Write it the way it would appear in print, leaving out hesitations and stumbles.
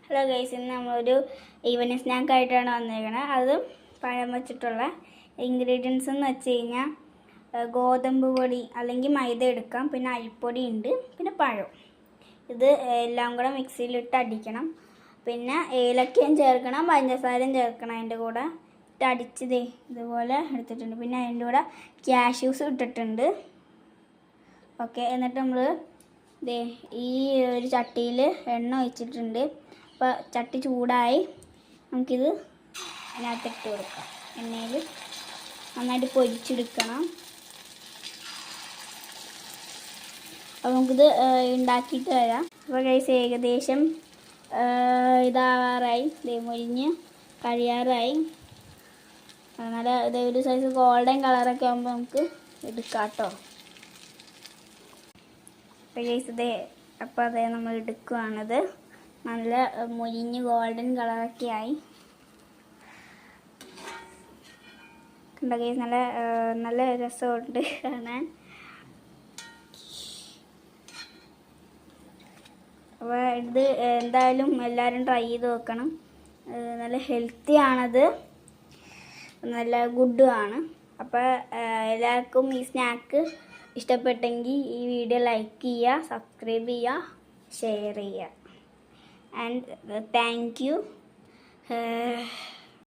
Hello guys, ഇന്ന് നമ്മളൊരു evening സ്നാക്കായിട്ടാണ് വന്നിരിക്കുന്നത്. അത് പഴം വെച്ചിട്ടുള്ള ഇൻഗ്രീഡിയൻസ് എന്ന് വെച്ച് കഴിഞ്ഞാൽ ഗോതമ്പ് പൊടി അല്ലെങ്കിൽ മൈദ എടുക്കാം, പിന്നെ അരിപ്പൊടി ഉണ്ട്, പിന്നെ പഴം. ഇത് എല്ലാം കൂടെ മിക്സിയിലിട്ട് അടിക്കണം. പിന്നെ ഏലക്കയും ചേർക്കണം, പഞ്ചസാരയും ചേർക്കണം. അതിൻ്റെ കൂടെ ഇട്ട് അടിച്ചതേ ഇതുപോലെ എടുത്തിട്ടുണ്ട്. പിന്നെ അതിൻ്റെ കൂടെ കാഷ്യൂസ് ഇട്ടിട്ടുണ്ട്. ഓക്കെ, എന്നിട്ട് നമ്മൾ ഈ ഒരു ചട്ടിയിൽ എണ്ണ ഒഴിച്ചിട്ടുണ്ട്. അപ്പോൾ ചട്ടി ചൂടായി, നമുക്കിത് അതിനകത്ത് ഇട്ട് കൊടുക്കാം. എണ്ണയിൽ നന്നായിട്ട് പൊരിച്ചെടുക്കണം. അപ്പോൾ നമുക്കിത് ഉണ്ടാക്കിയിട്ട് വരാം. അപ്പോൾ ഗൈസ് ഏകദേശം ഇതാവാറായി, മൊരിഞ്ഞ് കഴിയാറായി. നല്ല ഒരു സൈസ് ഗോൾഡൻ കളറൊക്കെ ആകുമ്പോൾ നമുക്ക് എടുക്കാം കേട്ടോ. അപ്പോൾ ഗൈസ് അപ്പോൾ നമ്മൾ എടുക്കുകയാണത്. നല്ല മൊരിഞ്ഞ് ഗോൾഡൻ കളറൊക്കെ ആയി. കണ്ട ഗൈസ്, നല്ല രസമുണ്ട് കാണാൻ. അപ്പോൾ ഇത് എന്തായാലും എല്ലാവരും ട്രൈ ചെയ്ത് നോക്കണം. നല്ല ഹെൽത്തി ആണത്, നല്ല ഗുഡുമാണ്. അപ്പോൾ എല്ലാവർക്കും ഈ സ്നാക്ക് ഇഷ്ടപ്പെട്ടെങ്കിൽ ഈ വീഡിയോ ലൈക്ക് ചെയ്യുക, സബ്സ്ക്രൈബ് ചെയ്യുക, ഷെയർ ചെയ്യുക. And thank you.